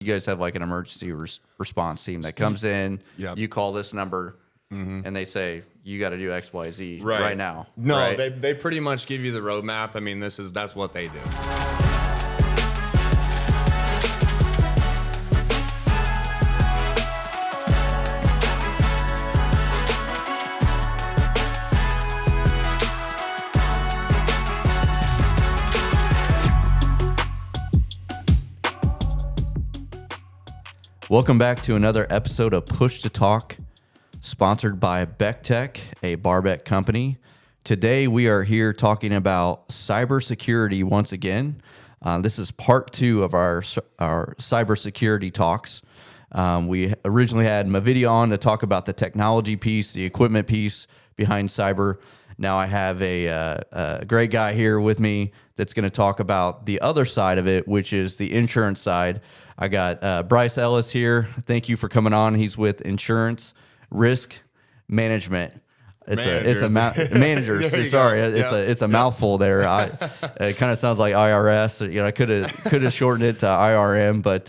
you guys have like an emergency response team that comes in. Yep. You call this number, and they say you got to do X, Y, Z right now. No, right? they pretty much give you the roadmap. I mean, that's what they do. Welcome back to another episode of Push to Talk, sponsored by Beck, a Barbeck company. Today we are here talking about cybersecurity once again. This is part 2 of our cybersecurity talks. We originally had Mavidia on to talk about the technology piece, the equipment piece behind cyber. Now I have a great guy here with me that's going to talk about the other side of it, which is the insurance side. I got Bryce Ellis here. Thank you for coming on. He's with Insurance Risk Management. It's a managers. Sorry, it's a mouthful there. It kind of sounds like IRS. You know, I could have shortened it to IRM, but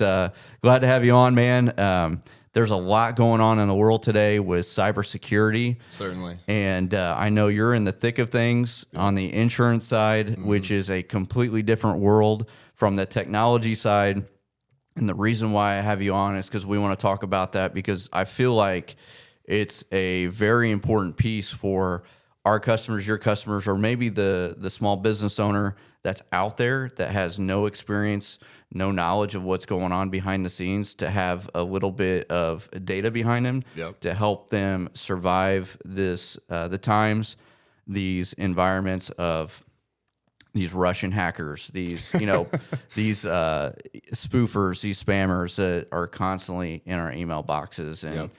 glad to have you on, man. There's a lot going on in the world today with cybersecurity. Certainly. And I know you're in the thick of things on the insurance side, which is a completely different world from the technology side. And the reason why I have you on is because we want to talk about that, because I feel like it's a very important piece for our customers, your customers, or maybe the small business owner that's out there that has no experience, no knowledge of what's going on behind the scenes, to have a little bit of data behind them to help them survive this, the times, these environments of these Russian hackers, these, these spoofers, these spammers that are constantly in our email boxes and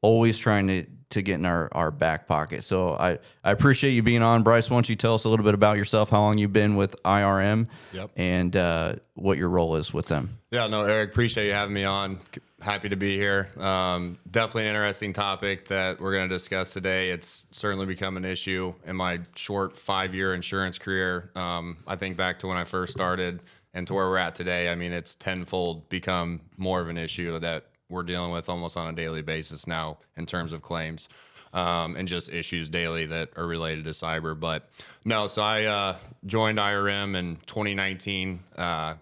always trying to get in our back pocket. So I appreciate you being on. Bryce, why don't you tell us a little bit about yourself, how long you've been with IRM and what your role is with them. Yeah, no, Eric, appreciate you having me on. Happy to be here. Definitely an interesting topic that we're going to discuss today. It's certainly become an issue in my short 5-year insurance career. I think back to when I first started and to where we're at today. I mean, it's tenfold become more of an issue that we're dealing with almost on a daily basis now in terms of claims and just issues daily that are related to cyber. But no, so I joined IRM in 2019,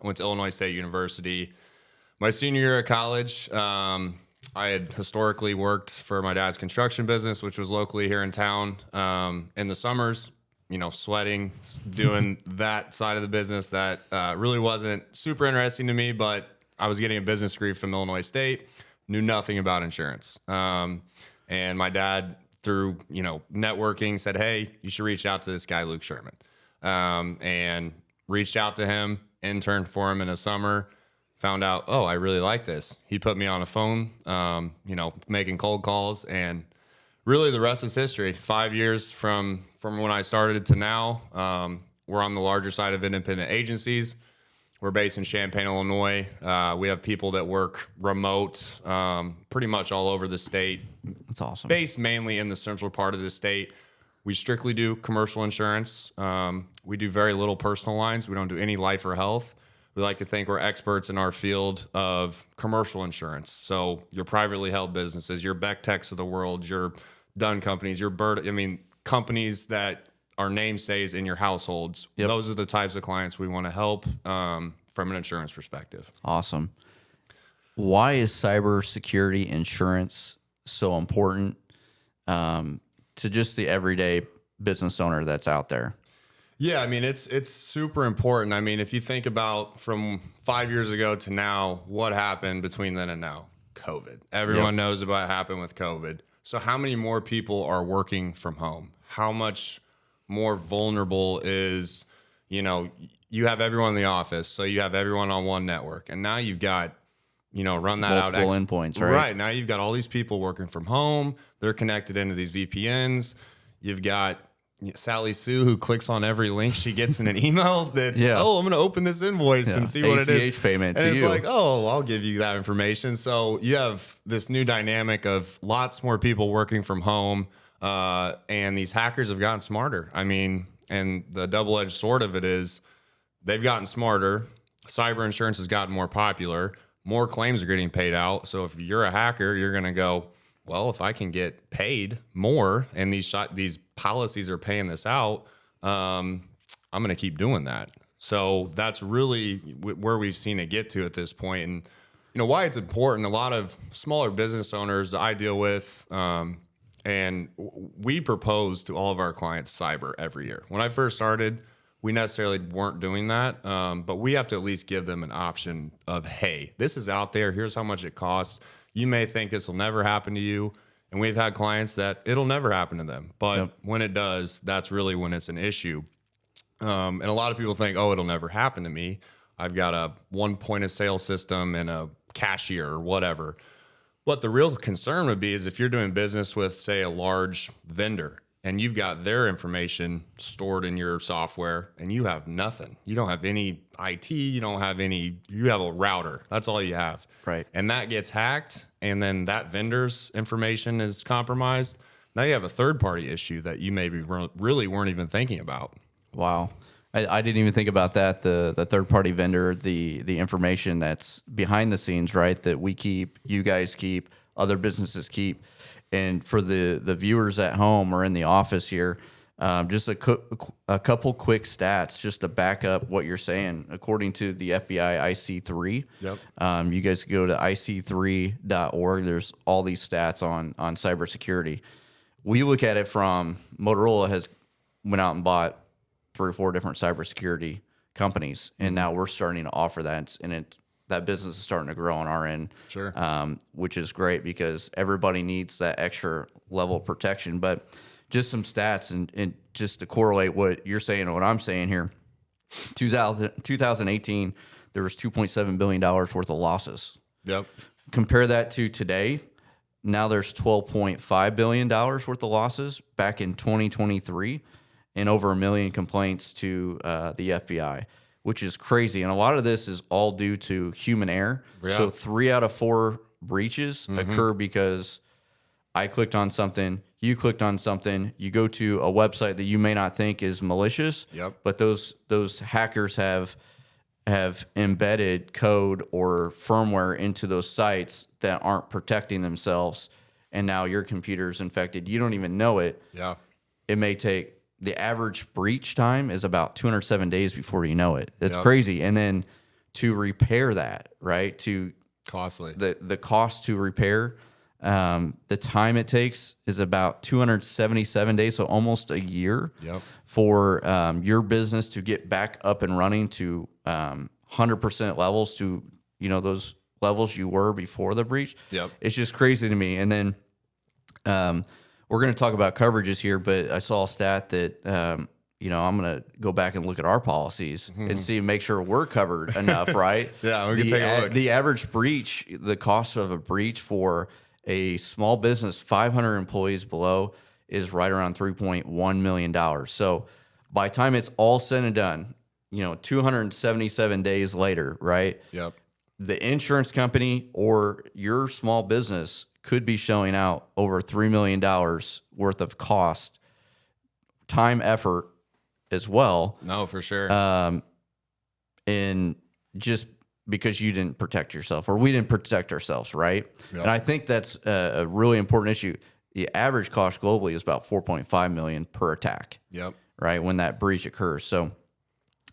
went to Illinois State University. My senior year of college, I had historically worked for my dad's construction business, which was locally here in town. In the summers, sweating, doing that side of the business that really wasn't super interesting to me, but I was getting a business degree from Illinois State, knew nothing about insurance. And my dad, through networking, said, "Hey, you should reach out to this guy, Luke Sherman." And reached out to him, interned for him in a summer. Found out, I really like this. He put me on a phone, making cold calls, and really the rest is history. 5 years from when I started to now. We're on the larger side of independent agencies. We're based in Champaign, Illinois. We have people that work remote, pretty much all over the state. That's awesome. Based mainly in the central part of the state. We strictly do commercial insurance. We do very little personal lines. We don't do any life or health. We like to think we're experts in our field of commercial insurance. So your privately held businesses, your Beck Techs of the world, your Dunn companies, your companies that are namestays in your households. Those are the types of clients we want to help from an insurance perspective. Awesome. Why is cybersecurity insurance so important to just the everyday business owner that's out there? Yeah, I mean, it's super important. I mean, if you think about from 5 years ago to now, what happened between then and now? COVID. Everyone knows about what happened with COVID. So how many more people are working from home? How much more vulnerable is, you have everyone in the office, so you have everyone on one network. And now you've got, run that out. Multiple endpoints, right? Right. Now you've got all these people working from home. They're connected into these VPNs. You've got Sally Sue, who clicks on every link she gets in an email that, I'm going to open this invoice and see what it is. ACH payment and to it's you. like, I'll give you that information. So you have this new dynamic of lots more people working from home, and these hackers have gotten smarter. I mean, and the double-edged sword of it is they've gotten smarter. Cyber insurance has gotten more popular. more claims are getting paid out. So if you're a hacker, you're going to go, well, if I can get paid more and these policies are paying this out, I'm going to keep doing that. So that's really where we've seen it get to at this point. And, why it's important, a lot of smaller business owners I deal with, and we propose to all of our clients cyber every year. When I first started, we necessarily weren't doing that, but we have to at least give them an option of, hey, this is out there. Here's how much it costs. You may think this will never happen to you. And we've had clients that it'll never happen to them. But when it does, that's really when it's an issue. And a lot of people think, oh, it'll never happen to me. I've got a one point of sale system and a cashier or whatever. What the real concern would be is if you're doing business with, say, a large vendor and you've got their information stored in your software and you have nothing. You don't have any IT. You have a router. That's all you have. Right. And that gets hacked and then that vendor's information is compromised. Now you have a third-party issue that you maybe really weren't even thinking about. Wow. I didn't even think about that. The third-party vendor, the information that's behind the scenes, right, that we keep, you guys keep, other businesses keep. And for the viewers at home or in the office here, just a couple quick stats just to back up what you're saying. According to the FBI IC3, you guys can go to ic3.org. There's all these stats on cybersecurity. We look at it from Motorola has went out and bought 3 or 4 different cybersecurity companies, and now we're starting to offer that, and that business is starting to grow on our end, which is great because everybody needs that extra level of protection. But just some stats and just to correlate what you're saying and what I'm saying here, 2018, there was $2.7 billion worth of losses. Yep. Compare that to today. Now there's $12.5 billion worth of losses back in 2023 and over 1 million complaints to the FBI, which is crazy. And a lot of this is all due to human error. Yeah. So 3 out of 4 breaches occur because I clicked on something, you clicked on something, you go to a website that you may not think is malicious, but those hackers have embedded code or firmware into those sites that aren't protecting themselves, and now your computer's infected. You don't even know it. Yeah. It may take, the average breach time is about 207 days before you know it. That's crazy. And then to repair that, right, costly. The cost to repair, the time it takes is about 277 days, so almost a year for your business to get back up and running to 100% levels, to those levels you were before the breach. It's just crazy to me. And then we're going to talk about coverages here, but I saw a stat that I'm going to go back and look at our policies and make sure we're covered enough, right? Yeah, we can take a look. The average breach, the cost of a breach for a small business, 500 employees below, is right around $3.1 million. So by the time it's all said and done, 277 days later, right? Yep. The insurance company or your small business could be showing out over $3 million worth of cost, time, effort as well. No, for sure. And just because you didn't protect yourself or we didn't protect ourselves, right? Yep. And I think that's a really important issue. The average cost globally is about $4.5 million per attack. Yep. Right, when that breach occurs. So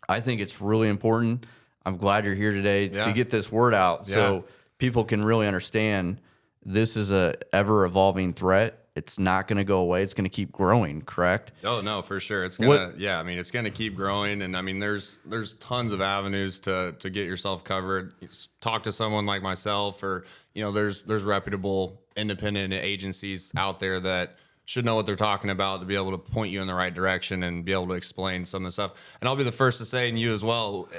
I think it's really important. I'm glad you're here today to get this word out so people can really understand this is a ever evolving threat. It's not going to go away. It's going to keep growing, correct? Oh, no, for sure. It's going to, it's going to keep growing. And I mean, there's tons of avenues to get yourself covered. Talk to someone like myself, or, there's reputable independent agencies out there that should know what they're talking about to be able to point you in the right direction and be able to explain some of the stuff. And I'll be the first to say, and you as well,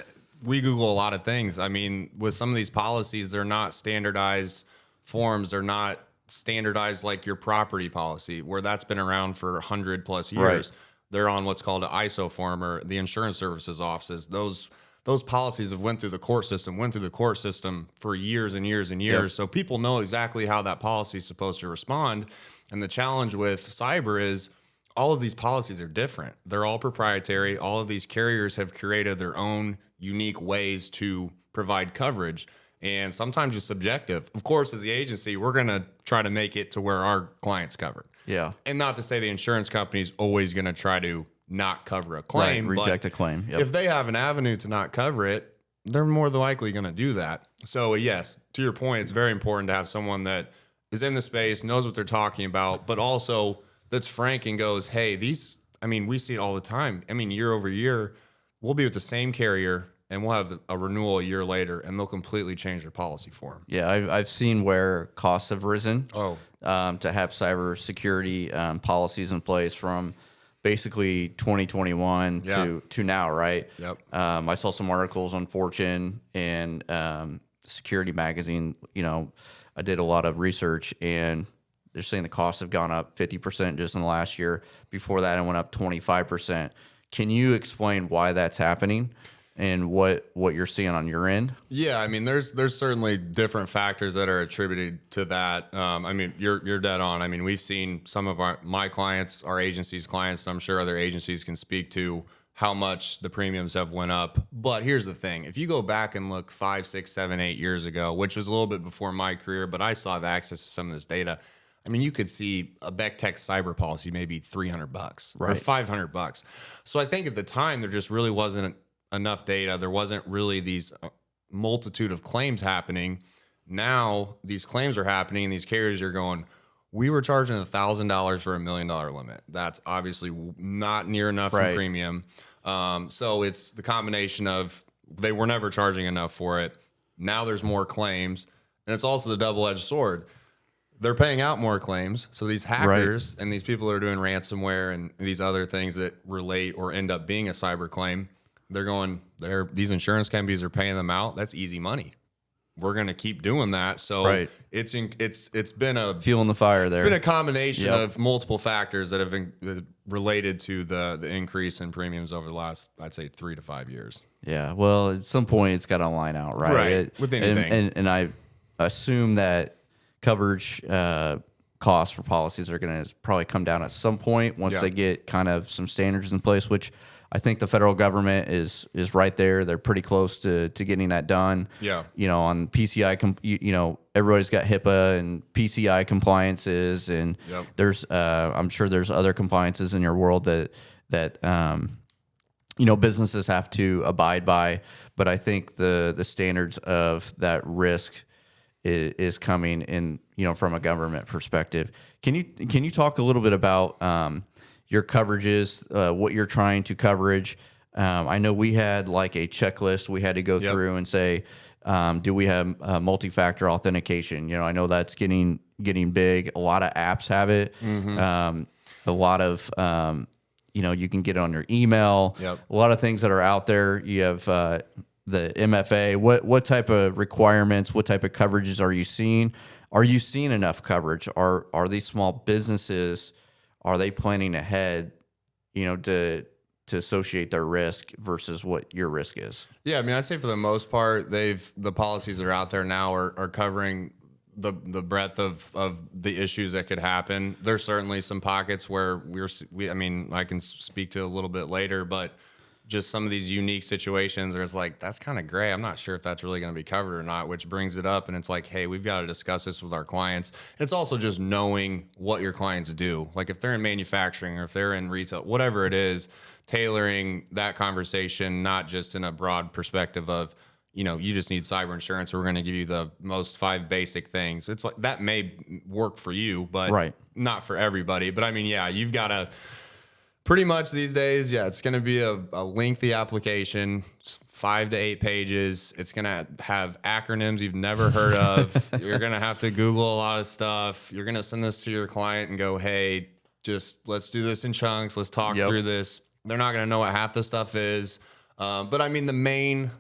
we Google a lot of things. I mean, with some of these policies, they're not standardized forms. They're not standardized like your property policy, where that's been around for 100+ years. Right. They're on what's called an ISO form, or the insurance services offices. Those policies have went through the court system for years and years and years. Yep. So people know exactly how that policy is supposed to respond. And the challenge with cyber is all of these policies are different. They're all proprietary. All of these carriers have created their own unique ways to provide coverage. And sometimes it's subjective. Of course, as the agency, we're going to try to make it to where our client's covered. Yeah. And not to say the insurance company is always going to try to not cover a claim. Right, reject a claim. Yep. If they have an avenue to not cover it, they're more than likely going to do that. So yes, to your point, it's very important to have someone that is in the space, knows what they're talking about, but also that's frank and goes, hey, we see it all the time. Year over year, we'll be with the same carrier and we'll have a renewal a year later and they'll completely change their policy for them. Yeah, I've seen where costs have risen to have cybersecurity policies in place from basically 2021 to now, right? Yep. I saw some articles on Fortune and Security Magazine. I did a lot of research, and they're saying the costs have gone up 50% just in the last year. Before that, it went up 25%. Can you explain why that's happening and what you're seeing on your end? Yeah, there's certainly different factors that are attributed to that. You're dead on. We've seen some of my clients, our agency's clients, I'm sure other agencies can speak to how much the premiums have went up. But here's the thing. If you go back and look 5, 6, 7, 8 years ago, which was a little bit before my career, but I still have access to some of this data. You could see a Beck Tech cyber policy, maybe $300 or $500. So I think at the time, there just really wasn't enough data. There wasn't really these multitude of claims happening. Now these claims are happening and these carriers are going, we were charging $1,000 for $1 million limit. That's obviously not near enough in premium. So it's the combination of they were never charging enough for it. Now there's more claims, and it's also the double-edged sword. They're paying out more claims. So these hackers and these people that are doing ransomware and these other things that relate or end up being a cyber claim, these insurance companies are paying them out. That's easy money. We're going to keep doing that. So it's been a fuel in the fire there. It's been a combination of multiple factors that have been related to the increase in premiums over the last, I'd say, 3 to 5 years. Yeah. Well, at some point it's got to line out, right? With anything. And I assume that coverage costs for policies are going to probably come down at some point once they get kind of some standards in place, which I think the federal government is right there. They're pretty close to getting that done. Yeah. On PCI, everybody's got HIPAA and PCI compliances, and there's I'm sure there's other compliances in your world that businesses have to abide by. But I think the standards of that risk is coming in, from a government perspective. Can you talk a little bit about your coverages, what you're trying to coverage? I know we had like a checklist we had to go through and say, do we have multi-factor authentication? I know that's getting big. A lot of apps have it. A lot of, you can get it on your email. A lot of things that are out there. You have the MFA. What type of requirements, what type of coverages are you seeing? Are you seeing enough coverage? Are these small businesses, are they planning ahead, to associate their risk versus what your risk is? Yeah, I'd say for the most part, the policies that are out there now are covering the breadth of the issues that could happen. There's certainly some pockets where I can speak to a little bit later, but just some of these unique situations where it's like, that's kind of gray. I'm not sure if that's really going to be covered or not, which brings it up. And it's like, hey, we've got to discuss this with our clients. It's also just knowing what your clients do. Like if they're in manufacturing or if they're in retail, whatever it is, tailoring that conversation, not just in a broad perspective of, you just need cyber insurance. We're going to give you the most 5 basic things. It's like that may work for you, but not for everybody. But you've got to pretty much these days, it's going to be a lengthy application, 5 to 8 pages. It's going to have acronyms you've never heard of. You're going to have to Google a lot of stuff. You're going to send this to your client and go, hey, just let's do this in chunks. Let's talk through this. They're not going to know what half the stuff is. But the main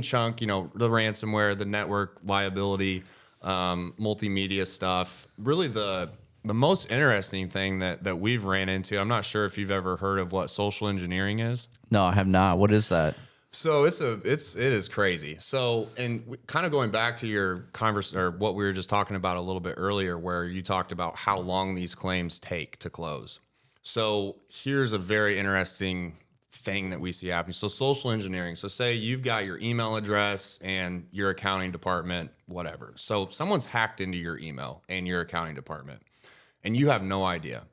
chunk, the ransomware, the network liability, multimedia stuff, really the most interesting thing that we've ran into, I'm not sure if you've ever heard of what social engineering is. No, I have not. What is that? So it is crazy. So, and kind of going back to your or what we were just talking about a little bit earlier, where you talked about how long these claims take to close. So here's a very interesting thing that we see happening. So social engineering. So say you've got your email address and your accounting department, whatever. So someone's hacked into your email and your accounting department, and you have no idea.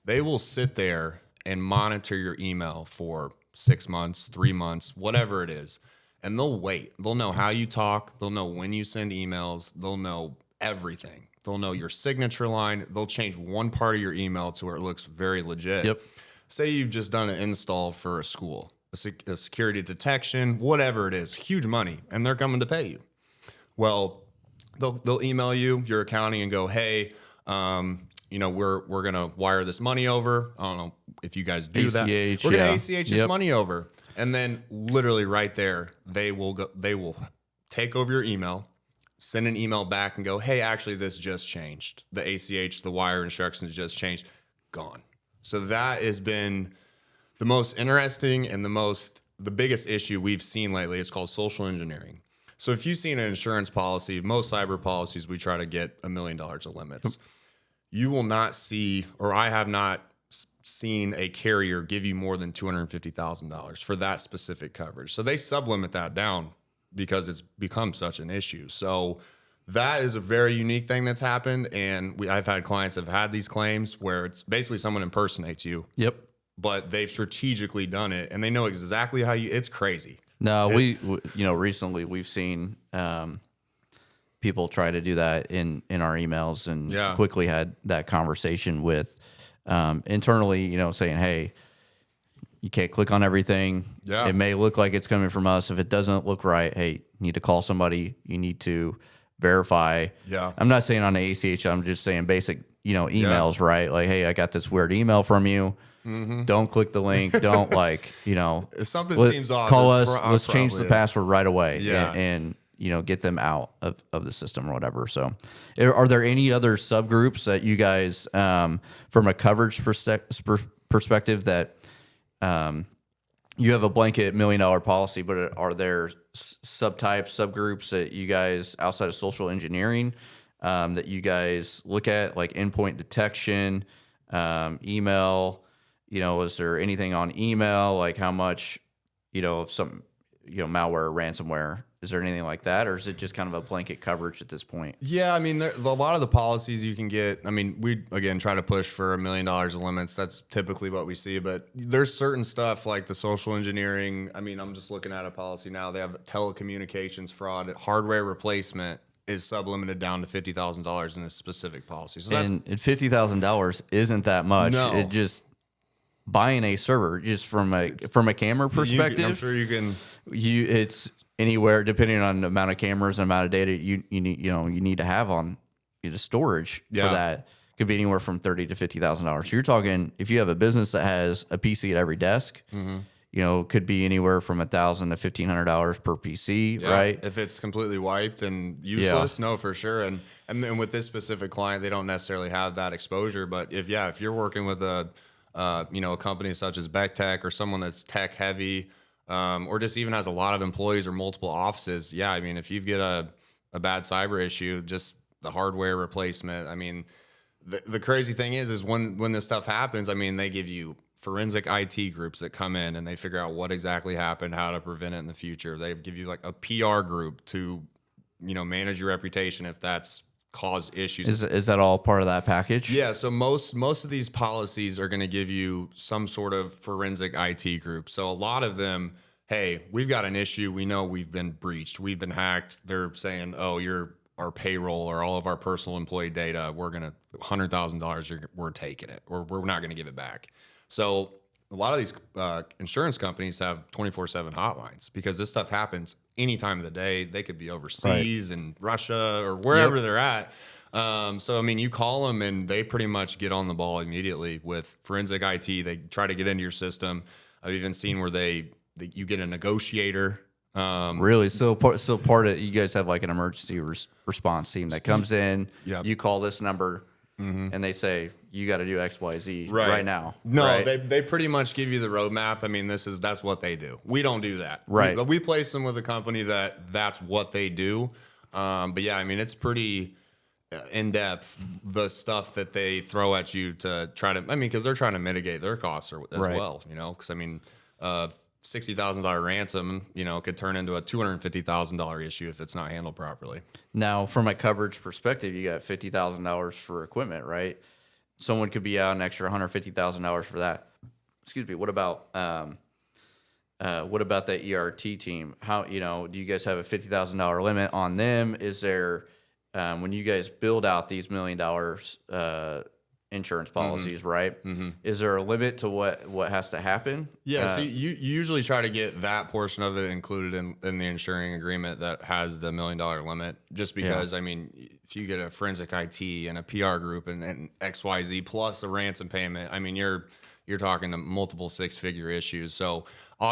They will sit there and monitor your email for 6 months, 3 months, whatever it is. And they'll wait. They'll know how you talk. They'll know when you send emails. They'll know everything. They'll know your signature line. They'll change one part of your email to where it looks very legit. Yep. Say you've just done an install for a school, a security detection, whatever it is, huge money, and they're coming to pay you. Well, they'll email you, your accounting, and go, hey, we're gonna wire this money over. I don't know if you guys do that. We're gonna ACH this money over, and then literally right there, they will take over your email, send an email back, and go, hey, actually, this just changed. The ACH, the wire instructions just changed. Gone. So that has been the most interesting and the biggest issue we've seen lately. It's called social engineering. So if you've seen an insurance policy, most cyber policies, we try to get $1 million of limits. You will not see, or I have not seen a carrier give you more than $250,000 for that specific coverage. So they sublimit that down because it's become such an issue. So that is a very unique thing that's happened. And I've had clients that have had these claims where it's basically someone impersonates you. Yep. But they've strategically done it and they know exactly how it's crazy. No, recently we've seen people try to do that in our emails, and quickly had that conversation with internally, saying, hey, you can't click on everything. Yeah. It may look like it's coming from us. If it doesn't look right, hey, you need to call somebody. You need to verify. Yeah. I'm not saying on the ACH. I'm just saying basic, emails, right? Like, hey, I got this weird email from you. Mm-hmm. Don't click the link. Don't if something seems off, call us. Let's change the password right away. Yeah. And get them out of the system or whatever. So are there any other subgroups that you guys, from a coverage perspective that, you have a blanket $1 million policy, but are there subtypes, subgroups that you guys outside of social engineering that you guys look at, like endpoint detection, email? Is there anything on email, like how much, of some, malware, ransomware? Is there anything like that, or is it just kind of a blanket coverage at this point? Yeah, I mean, a lot of the policies you can get, I mean, we, again, try to push for $1 million of limits. That's typically what we see, but there's certain stuff like the social engineering. I mean, I'm just looking at a policy now. They have telecommunications fraud, hardware replacement is sublimited down to $50,000 in a specific policy. So and $50,000 isn't that much. No. It just buying a server, just from a camera perspective. I'm sure you can. It's anywhere, depending on the amount of cameras and amount of data you need to have on the storage for that. Could be anywhere from $30,000 to $50,000. So you're talking, if you have a business that has a PC at every desk, could be anywhere from $1,000 to $1,500 per PC, right? If it's completely wiped and useless, no, for sure. And then with this specific client, they don't necessarily have that exposure. But if you're working with a company such as Beck or someone that's tech heavy, or just even has a lot of employees or multiple offices. Yeah, I mean, if you get a bad cyber issue, just the hardware replacement. I mean, the crazy thing is when this stuff happens, I mean, they give you forensic IT groups that come in and they figure out what exactly happened, how to prevent it in the future. They give you like a PR group to, manage your reputation if that's caused issues. Is that all part of that package? Yeah. So most of these policies are going to give you some sort of forensic IT group. So a lot of them, hey, we've got an issue. We know we've been breached. We've been hacked. They're saying, oh, you're our payroll or all of our personal employee data. We're going to $100,000. We're taking it, or we're not going to give it back. So a lot of these insurance companies have 24/7 hotlines because this stuff happens any time of the day. They could be overseas in Russia or wherever they're at. So, I mean, you call them and they pretty much get on the ball immediately with forensic IT. They try to get into your system. I've even seen where you get a negotiator. Really? So part of you guys have like an emergency response team that comes in. Yep. You call this number. Mm-hmm. And they say you got to do X, Y, Z right now. No, right? they pretty much give you the roadmap. I mean, that's what they do. We don't do that. Right. We place them with a company that's what they do. But yeah, I mean, it's pretty in depth, the stuff that they throw at you to try to. I mean, because they're trying to mitigate their costs as well. Because I mean, a $60,000 ransom, could turn into a $250,000 issue if it's not handled properly. Now, from a coverage perspective, you got $50,000 for equipment, right? Someone could be out an extra $150,000 for that. Excuse me. What about that ERT team? How, do you guys have a $50,000 limit on them? Is there, when you guys build out these $1 million insurance policies, right? Mm-hmm. Is there a limit to what has to happen? Yeah, so you usually try to get that portion of it included in the insuring agreement that has the $1 million limit, just because, I mean, if you get a forensic IT and a PR group and XYZ plus a ransom payment, I mean, you're talking to multiple six-figure issues. So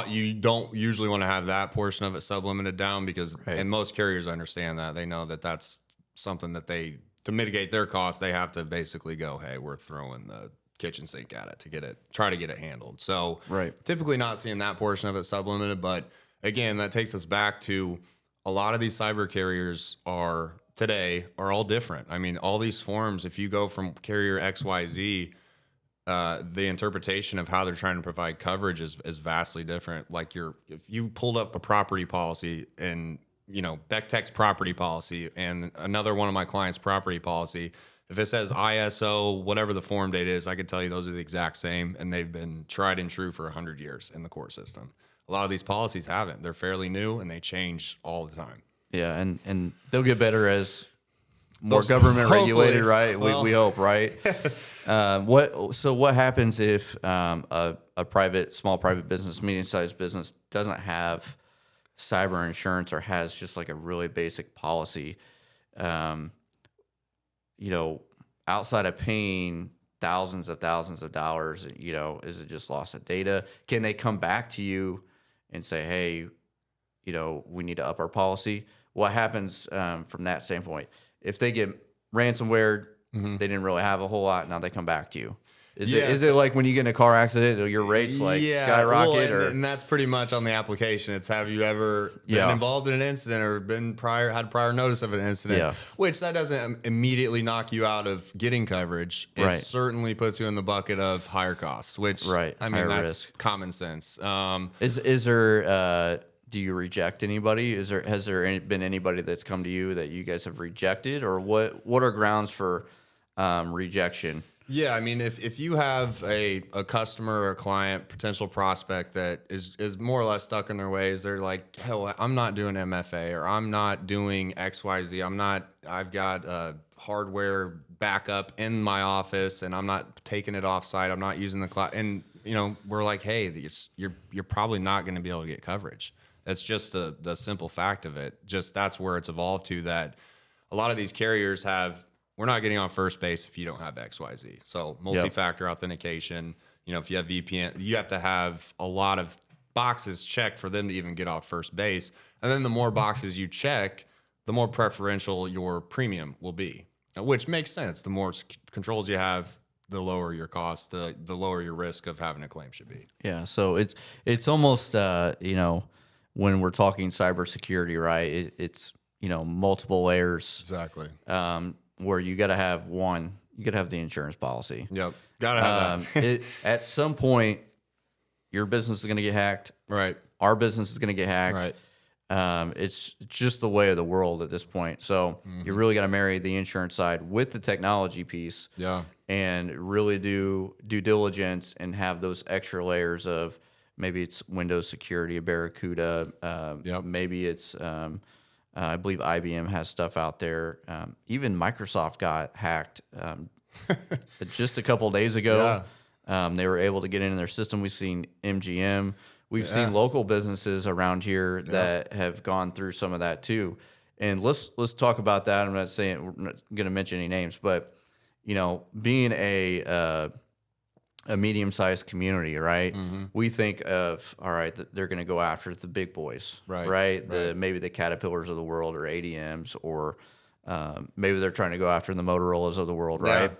you don't usually want to have that portion of it sublimited down because, and most carriers understand that. They know that that's something that to mitigate their costs, they have to basically go, hey, we're throwing the kitchen sink at it try to get it handled. So typically not seeing that portion of it sublimited, but again, that takes us back to a lot of these cyber carriers today are all different. I mean, all these forms, if you go from carrier XYZ, the interpretation of how they're trying to provide coverage is vastly different. Like if you pulled up a property policy and Beck Tech's property policy and another one of my clients' property policy, if it says ISO, whatever the form date is, I can tell you those are the exact same, and they've been tried and true for 100 years in the court system. A lot of these policies haven't. They're fairly new, and they change all the time. Yeah, and they'll get better as more government regulated, right? Well, we hope, right? What happens if a small private business, medium-sized business doesn't have cyber insurance or has just like a really basic policy? Outside of paying thousands of dollars, is it just loss of data? Can they come back to you and say, hey, we need to up our policy? What happens from that standpoint? If they get ransomware, they didn't really have a whole lot, now they come back to you. Is it like when you get in a car accident, your rates skyrocket? And that's pretty much on the application. It's have you ever been involved in an incident or had prior notice of an incident? Yeah. Which that doesn't immediately knock you out of getting coverage. It certainly puts you in the bucket of higher costs, which I mean higher that's risk. Common sense. Is there do you reject anybody? Has there been anybody that's come to you that you guys have rejected, or what are grounds for rejection? Yeah, I mean, if you have a customer or a client, potential prospect that is more or less stuck in their ways, they're like, hell, I'm not doing MFA or I'm not doing XYZ. I've got a hardware backup in my office and I'm not taking it off site. I'm not using the cloud. And, we're like, hey, you're probably not going to be able to get coverage. That's just the simple fact of it. Just that's where it's evolved to, that a lot of these carriers we're not getting on first base if you don't have XYZ. So multi-factor authentication, if you have VPN, you have to have a lot of boxes checked for them to even get off first base. And then the more boxes you check, the more preferential your premium will be, which makes sense. The more controls you have, the lower your cost, the lower your risk of having a claim should be. Yeah. So it's almost, when we're talking cybersecurity, right, it's, multiple layers. Exactly. Where you got to have the insurance policy. Yep. Got to have that. At some point, your business is going to get hacked. Right. Our business is going to get hacked. Right. It's just the way of the world at this point. So you really got to marry the insurance side with the technology piece. Yeah. And really do due diligence and have those extra layers of maybe it's Windows security, a Barracuda. Maybe it's I believe IBM has stuff out there. Even Microsoft got hacked just a couple of days ago. Yeah. They were able to get into their system. We've seen MGM. We've seen local businesses around here that have gone through some of that too. And let's talk about that. I'm not going to mention any names, but being a medium-sized community, right? Mm-hmm. We think of, all right, they're going to go after the big boys, right? Maybe the Caterpillars of the world or ADMs, or maybe they're trying to go after the Motorola's of the world, right?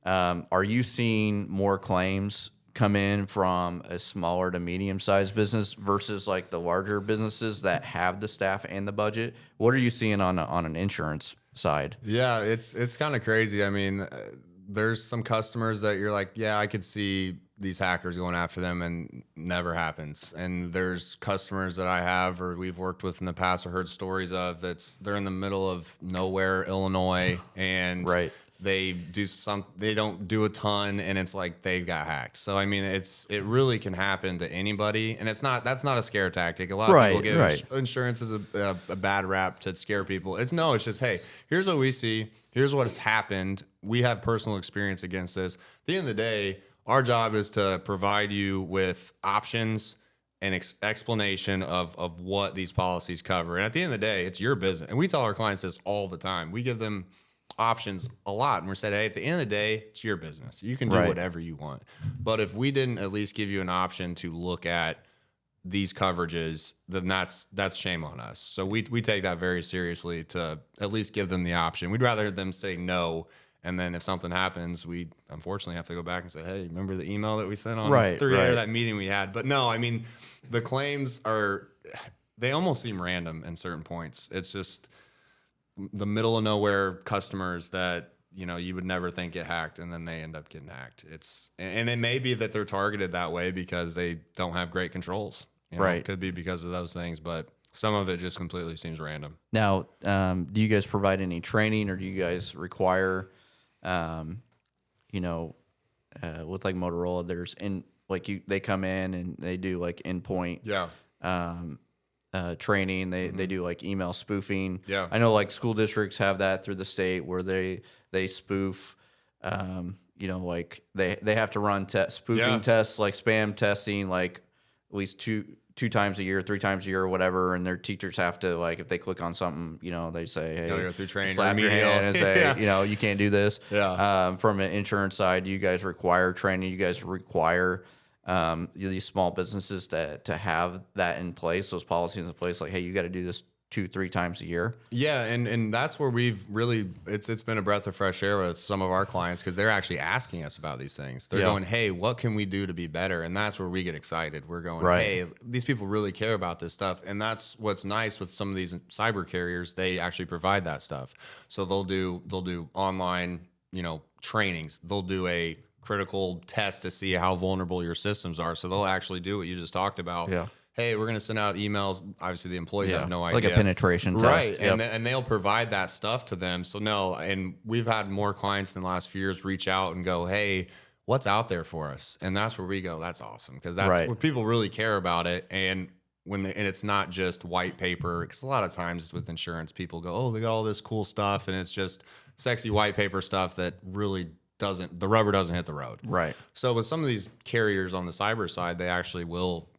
Are you seeing more claims come in from a smaller to medium-sized business versus like the larger businesses that have the staff and the budget? What are you seeing on an insurance side? Yeah, it's kind of crazy. I mean, there's some customers that you're like, yeah, I could see these hackers going after them, and never happens. And there's customers that I have or we've worked with in the past or heard stories of they're in the middle of nowhere, Illinois, and Right. they don't do a ton, and it's like they got hacked. So I mean, it really can happen to anybody, and that's not a scare tactic. A lot of people give insurance as a bad rap to scare people. It's just, hey, here's what we see, here's what has happened. We have personal experience against this. At the end of the day, our job is to provide you with options and explanation of what these policies cover. And at the end of the day, it's your business. And we tell our clients this all the time. We give them options a lot, and we're saying, hey, at the end of the day, it's your business. You can do whatever you want. But if we didn't at least give you an option to look at these coverages, then that's shame on us. So we take that very seriously to at least give them the option. We'd rather them say no, and then if something happens, we unfortunately have to go back and say, hey, remember the email that we sent on or that meeting we had? But no, I mean, the claims they almost seem random in certain points. It's just the middle of nowhere customers that, you would never think get hacked, and then they end up getting hacked. And it may be that they're targeted that way because they don't have great controls. It could be because of those things, but some of it just completely seems random. Now, do you guys provide any training, or do you guys require, with like Motorola, they come in and they do like endpoint, training. They do like email spoofing. Yeah, I know like school districts have that through the state where they spoof. Like they have to run spoofing tests, like spam testing, like at least two times a year, 3 times a year, or whatever. And their teachers have to, like, if they click on something, they say, hey, gotta go through training, slap your hand and say, you can't do this. Yeah. From an insurance side, you guys require training. You guys require these small businesses to have that in place, those policies in place, like, hey, you got to do this 2-3 times a year. Yeah, and that's where we've really it's been a breath of fresh air with some of our clients, because they're actually asking us about these things. They're going, hey, what can we do to be better? And that's where we get excited. We're going, hey, these people really care about this stuff. And that's what's nice with some of these cyber carriers. They actually provide that stuff. So they'll do online, trainings. They'll do a critical test to see how vulnerable your systems are. So they'll actually do what you just talked about. Yeah. Hey, we're going to send out emails. Obviously, the employees have no idea. Like a penetration test. Right, and they'll provide that stuff to them. So, no, and we've had more clients in the last few years reach out and go, hey, what's out there for us? And that's where we go, that's awesome, because that's where people really care about it. And and it's not just white paper, because a lot of times with insurance, people go, oh, they got all this cool stuff, and it's just sexy white paper stuff that really the rubber doesn't hit the road. Right. So with some of these carriers on the cyber side, they actually will,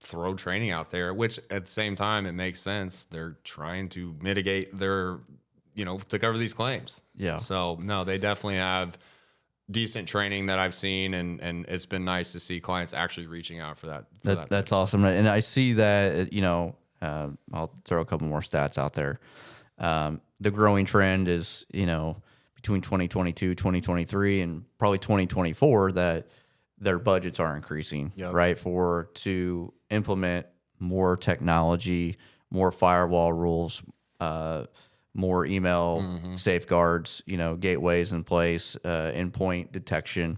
throw training out there, which at the same time, it makes sense. They're trying to mitigate their, to cover these claims. Yeah. So no, they definitely have decent training that I've seen, and it's been nice to see clients actually reaching out for that. That's awesome. And I see that, I'll throw a couple more stats out there. The growing trend is, between 2022, 2023, and probably 2024, that their budgets are increasing, right? To implement more technology, more firewall rules, more email safeguards, gateways in place, endpoint detection,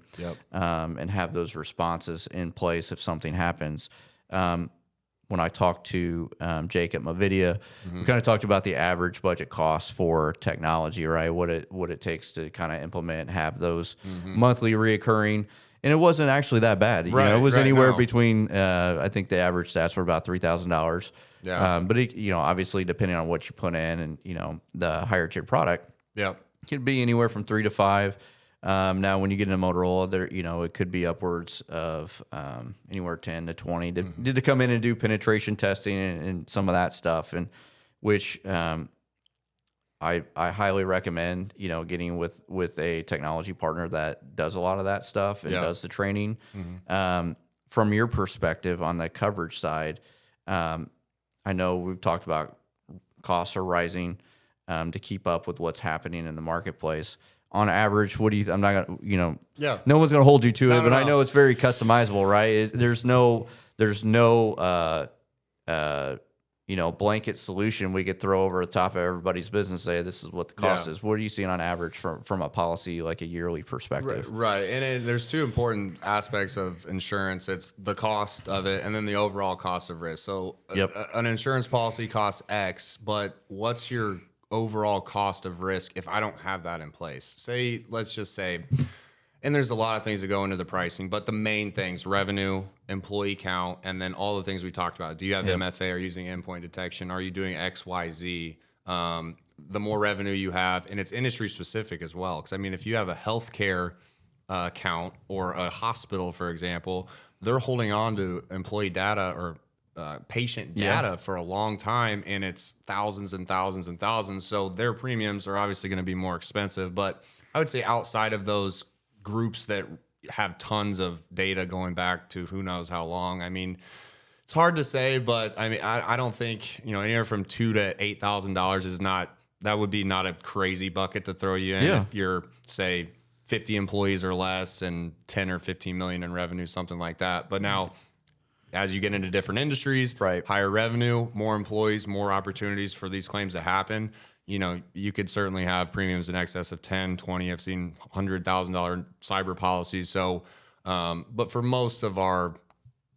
and have those responses in place if something happens. When I talked to Jake at Movidia, we kind of talked about the average budget cost for technology, right? What it takes to kind of implement, have those monthly reoccurring. And it wasn't actually that bad. It was anywhere between, I think the average stats were about $3,000. Yeah. But it, obviously depending on what you put in and, the higher tier product, it could be anywhere from 3 to 5. Now, when you get into Motorola, there, it could be upwards of anywhere 10 to 20 to come in and do penetration testing and some of that stuff, and which I highly recommend, getting with a technology partner that does a lot of that stuff and does the training. From your perspective on the coverage side, I know we've talked about costs are rising to keep up with what's happening in the marketplace. On average, what do you? I'm not gonna, no one's gonna hold you to it, but I know it's very customizable, right? There's no blanket solution we could throw over the top of everybody's business, say this is what the cost is. What are you seeing on average from a policy, like a yearly perspective? Right. And there's two important aspects of insurance. It's the cost of it and then the overall cost of risk. So an insurance policy costs X, but what's your overall cost of risk if I don't have that in place? Let's just say, and there's a lot of things that go into the pricing, but the main things, revenue, employee count, and then all the things we talked about. Do you have MFA? Are you using endpoint detection? Are you doing X, Y, Z? The more revenue you have, and it's industry specific as well. Because, I mean, if you have a healthcare count or a hospital, for example, they're holding on to employee data or patient data for a long time, and it's thousands and thousands and thousands. So their premiums are obviously going to be more expensive. But I would say outside of those groups that have tons of data going back to who knows how long. I mean, it's hard to say, but I mean, I don't think, anywhere from $2,000 to $8,000 is not, that would be not a crazy bucket to throw you in if you're, say, 50 employees or less and 10 or 15 million in revenue, something like that. But now, as you get into different industries, higher revenue, more employees, more opportunities for these claims to happen, you could certainly have premiums in excess of 10, 20. I've seen $100,000 cyber policies. So, but for most of our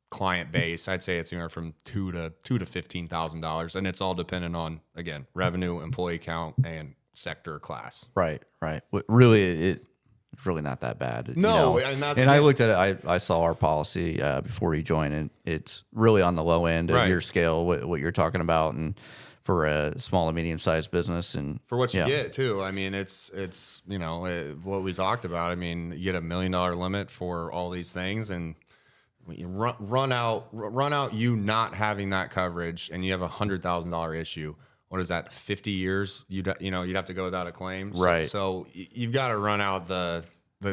client base, I'd say it's anywhere from $2,000 to $15,000, and it's all dependent on, again, revenue, employee count, and sector class. Right. Really, it's really not that bad. No, and I looked at it. I saw our policy before you joined, and it's really on the low end of your scale. What you're talking about, and for a small and medium sized business, and for what you get too. I mean, it's what we talked about. I mean, you get $1 million limit for all these things, and you run out you not having that coverage, and you have $100,000 issue. What is that? 50 years? You'd have to go without a claim. Right. So you've got to run out the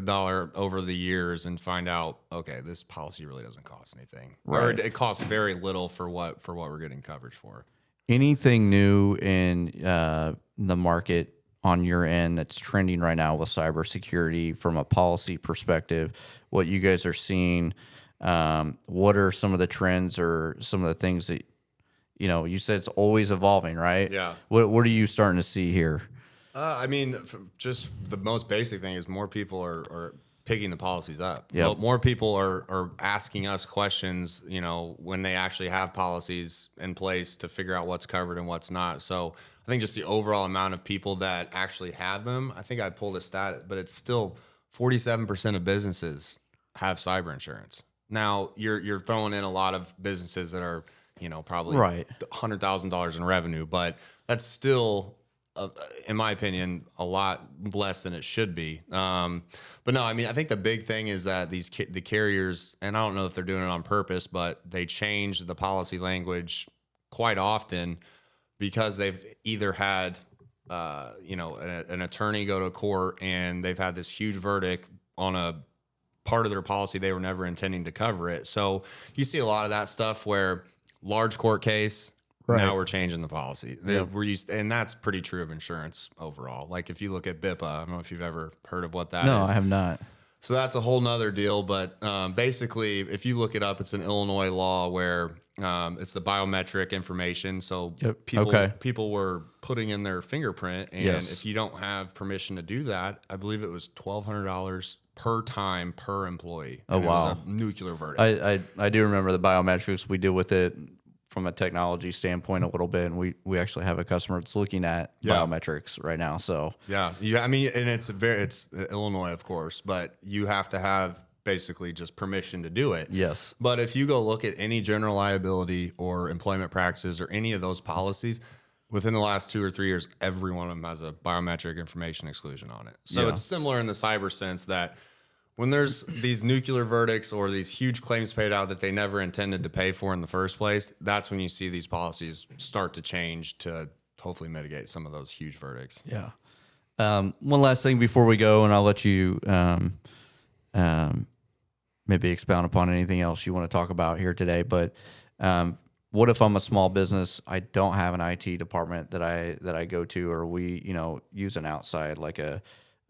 dollar over the years and find out, okay, this policy really doesn't cost anything. Right. Or it costs very little for what we're getting coverage for. Anything new in the market on your end that's trending right now with cybersecurity from a policy perspective? What you guys are seeing? What are some of the trends or some of the things that you said it's always evolving, right? Yeah. What are you starting to see here? I mean, just the most basic thing is more people are picking the policies up. Yep. More people are asking us questions, when they actually have policies in place to figure out what's covered and what's not. So I think just the overall amount of people that actually have them, I think I pulled a stat, but it's still 47% of businesses have cyber insurance. Now you're throwing in a lot of businesses that are, probably $100,000 in revenue, but that's still, in my opinion, a lot less than it should be. But no, I mean, I think the big thing is that the carriers, and I don't know if they're doing it on purpose, but they change the policy language quite often because they've either had, an attorney go to court and they've had this huge verdict on a part of their policy they were never intending to cover it. So you see a lot of that stuff where large court case, now we're changing the policy. Yep. And that's pretty true of insurance overall. Like if you look at BIPA, I don't know if you've ever heard of what that is. No, I have not. So that's a whole nother deal. But basically, if you look it up, it's an Illinois law where it's the biometric information. So people were putting in their fingerprint. And if you don't have permission to do that, I believe it was $1,200 per time per employee. Oh, wow. It was a nuclear verdict. I do remember the biometrics. We deal with it from a technology standpoint a little bit, and we actually have a customer that's looking at biometrics right now. So I mean, and it's Illinois, of course, but you have to have basically just permission to do it. Yes. But if you go look at any general liability or employment practices or any of those policies, within the last 2 or 3 years, every one of them has a biometric information exclusion on it. So it's similar in the cyber sense that when there's these nuclear verdicts or these huge claims paid out that they never intended to pay for in the first place, that's when you see these policies start to change to hopefully mitigate some of those huge verdicts. Yeah. One last thing before we go, and I'll let you maybe expound upon anything else you want to talk about here today. But what if I'm a small business? I don't have an IT department that I go to, or we use an outside like a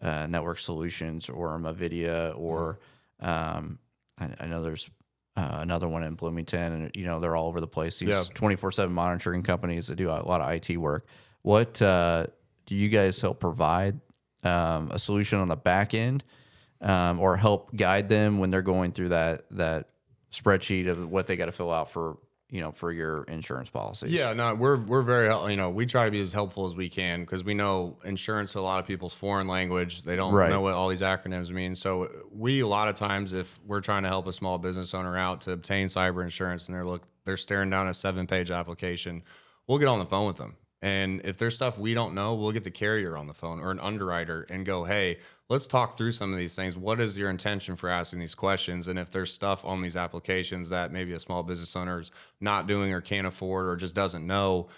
Network Solutions or Mavidia, or I know there's another one in Bloomington, and they're all over the place. These Yeah. 24/7 monitoring companies that do a lot of IT work. What do you guys help provide a solution on the back end, or help guide them when they're going through that spreadsheet of what they got to fill out for your insurance policies? Yeah, no, we're very, we try to be as helpful as we can because we know insurance to a lot of people's foreign language. They don't Right. know what all these acronyms mean. So we, a lot of times, if we're trying to help a small business owner out to obtain cyber insurance and they're staring down a 7-page application, we'll get on the phone with them. And if there's stuff we don't know, we'll get the carrier on the phone or an underwriter and go, hey, let's talk through some of these things. What is your intention for asking these questions? And if there's stuff on these applications that maybe a small business owner is not doing or can't afford or just doesn't know,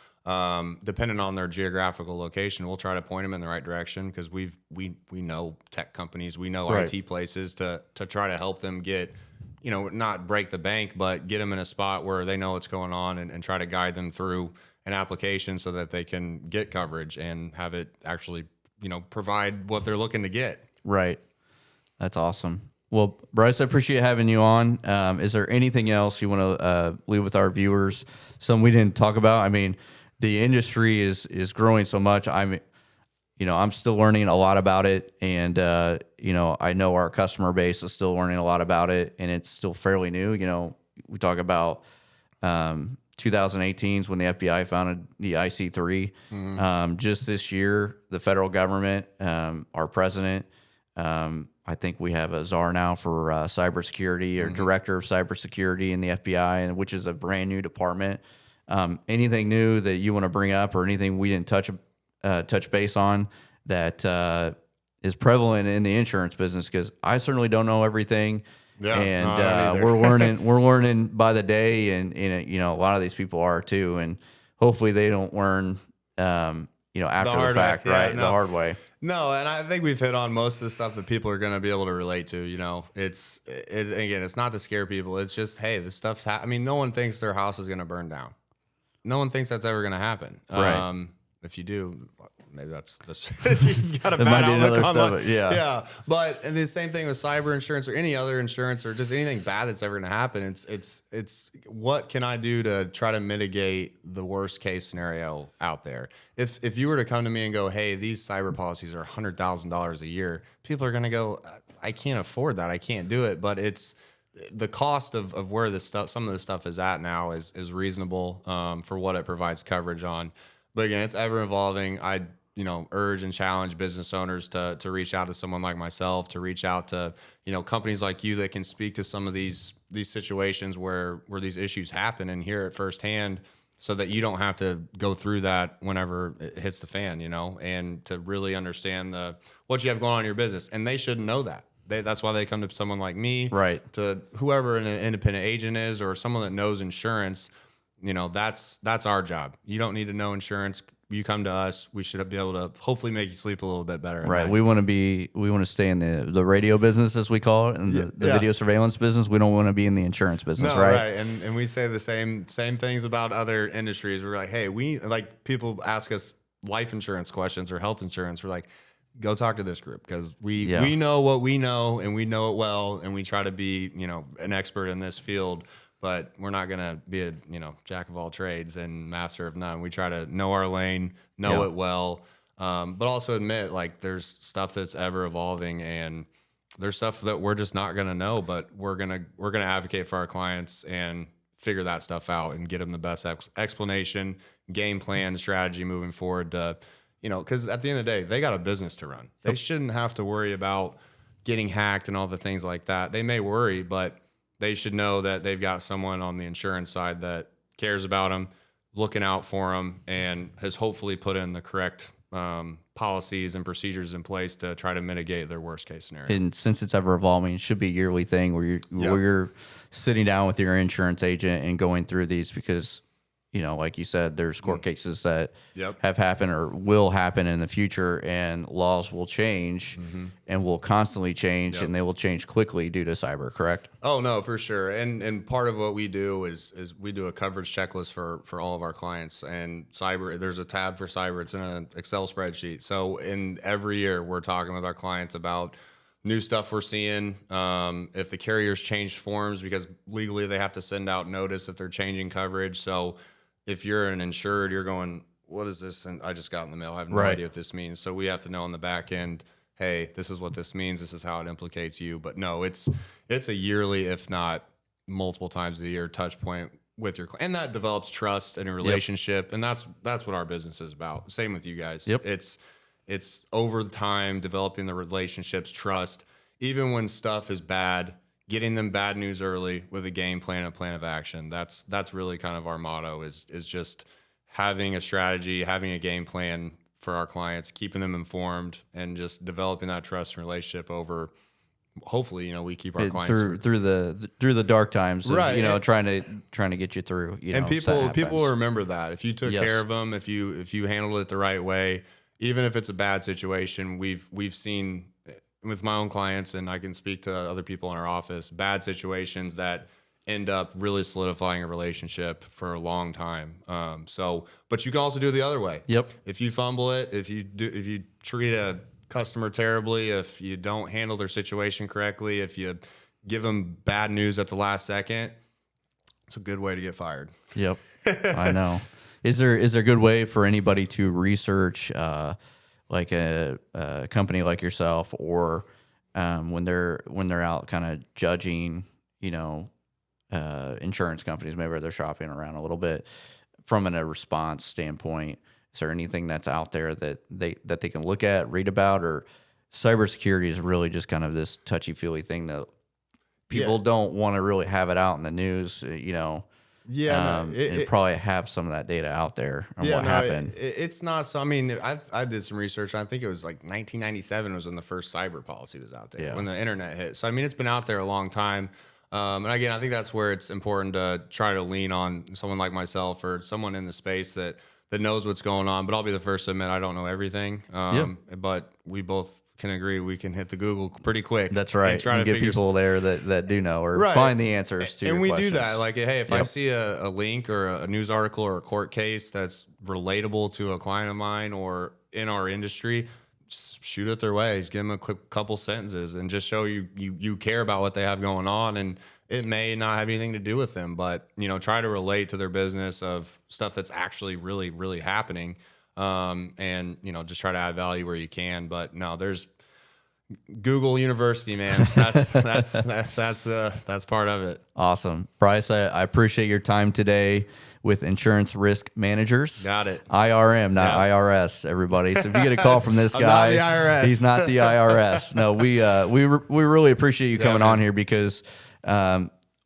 depending on their geographical location, we'll try to point them in the right direction because we know tech companies, we know Right. IT places to try to help them get, not break the bank, but get them in a spot where they know what's going on and try to guide them through an application so that they can get coverage and have it actually, provide what they're looking to get. Right. That's awesome. Well, Bryce, I appreciate having you on. Is there anything else you want to leave with our viewers? Something we didn't talk about? I mean, the industry is growing so much. I'm still learning a lot about it, and I know our customer base is still learning a lot about it, and it's still fairly new. We talk about 2018 is when the FBI founded the IC3. Just this year, the federal government, our president, I think we have a czar now for cybersecurity or director of cybersecurity in the FBI, and which is a brand new department. Anything new that you want to bring up, or anything we didn't touch base on that is prevalent in the insurance business? Because I certainly don't know everything. Yeah, and we're learning by the day, and a lot of these people are too, and hopefully they don't learn after the fact, right? The hard way. No, and I think we've hit on most of the stuff that people are going to be able to relate to. Again, it's not to scare people. It's just, hey, this stuff's no one thinks their house is going to burn down. No one thinks that's ever going to happen. Right. If you do, maybe that's you've got a bad outlook on that. Yeah. But and the same thing with cyber insurance or any other insurance or just anything bad that's ever going to happen. It's what can I do to try to mitigate the worst case scenario out there? If you were to come to me and go, hey, these cyber policies are $100,000 a year, people are going to go, I can't afford that. I can't do it. But it's the cost of where this stuff, some of the stuff is at now is reasonable for what it provides coverage on. But again, it's ever evolving. I urge and challenge business owners to reach out to someone like myself, to reach out to companies like you that can speak to some of these situations where these issues happen and hear it firsthand, so that you don't have to go through that whenever it hits the fan, and to really understand what you have going on in your business. And they shouldn't know that. That's why they come to someone like me, right? To whoever an independent agent is or someone that knows insurance. That's our job. You don't need to know insurance. You come to us. We should be able to hopefully make you sleep a little bit better. Right. We want to stay in the radio business, as we call it, and the video surveillance business. We don't want to be in the insurance business, no, right? Right. And we say the same things about other industries. We're like, hey, people ask us life insurance questions or health insurance. We're like, go talk to this group because we know what we know and we know it well, and we try to be an expert in this field. But we're not going to be a jack of all trades and master of none. We try to know our lane, know it well, but also admit there's stuff that's ever evolving, and there's stuff that we're just not going to know. But we're gonna advocate for our clients and figure that stuff out and get them the best explanation, game plan, strategy moving forward. Because at the end of the day, they got a business to run. They shouldn't have to worry about getting hacked and all the things like that. They may worry, but they should know that they've got someone on the insurance side that cares about them, looking out for them, and has hopefully put in the correct policies and procedures in place to try to mitigate their worst case scenario. And since it's ever evolving, it should be a yearly thing where you're sitting down with your insurance agent and going through these, because like you said, there's court cases that have happened or will happen in the future, and laws will change and will constantly change, and they will change quickly due to cyber, correct? Oh, no, for sure. And part of what we do is we do a coverage checklist for all of our clients, and cyber, there's a tab for cyber. It's in an Excel spreadsheet. So in every year, we're talking with our clients about new stuff we're seeing. If the carriers changed forms, because legally they have to send out notice if they're changing coverage. So if you're an insured, you're going, what is this? And I just got in the mail. I have no idea what this means. So we have to know on the back end, hey, this is what this means. This is how it implicates you. But no, it's a yearly, if not multiple times a year, touch point with your client. And that develops trust and a relationship. Yep. And that's what our business is about. Same with you guys. Yep. It's over the time, developing the relationships, trust, even when stuff is bad, getting them bad news early with a game plan, a plan of action. That's really kind of our motto is just having a strategy, having a game plan for our clients, keeping them informed, and just developing that trust and relationship over. Hopefully, we keep our clients through the dark times, right? Trying to get you through. And people will remember that if you took care of them, if you handled it the right way, even if it's a bad situation. We've seen with my own clients, and I can speak to other people in our office, bad situations that end up really solidifying a relationship for a long time. But you can also do it the other way. Yep. If you fumble it, if you treat a customer terribly, if you don't handle their situation correctly, if you give them bad news at the last second, it's a good way to get fired. Yep. I know. Is there a good way for anybody to research like a company like yourself, or when they're out kind of judging, insurance companies, maybe they're shopping around a little bit from a response standpoint? Is there anything that's out there that they can look at, read about, or cybersecurity is really just kind of this touchy-feely thing that people don't want to really have it out in the news, it probably have some of that data out there on what happened. It's not. So, I mean, I did some research. I think it was like 1997 was when the first cyber policy was out there, when the internet hit. So, I mean, it's been out there a long time. And again, I think that's where it's important to try to lean on someone like myself or someone in the space that knows what's going on. But I'll be the first to admit I don't know everything. But we both can agree we can hit the Google pretty quick. That's right. And try to get people there that do know or find the answers to your questions. And we do that. Like, hey, if I see a link or a news article or a court case that's relatable to a client of mine or in our industry, just shoot it their way. Just give them a quick couple sentences and just show you care about what they have going on. And it may not have anything to do with them, but try to relate to their business of stuff that's actually really, really happening. And just try to add value where you can. But no, there's Google University, man. That's part of it. Awesome. Bryce, I appreciate your time today with Insurance Risk Managers. Got it. IRM, not IRS, everybody. So if you get a call from this guy, not the IRS. He's not the IRS. No, we really appreciate you coming on here because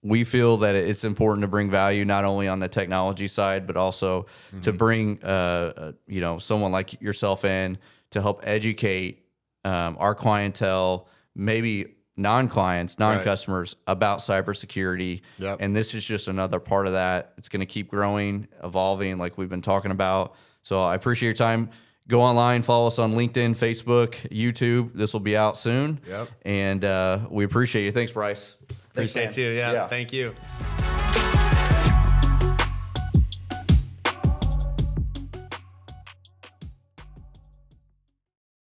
we feel that it's important to bring value not only on the technology side, but also to bring someone like yourself in to help educate our clientele, maybe non-clients, non-customers, about cybersecurity. Yep. And this is just another part of that. It's going to keep growing, evolving like we've been talking about. So I appreciate your time. Go online, follow us on LinkedIn, Facebook, YouTube. This will be out soon. Yep. And we appreciate you. Thanks, Bryce. Appreciate you. Yeah. Thank you.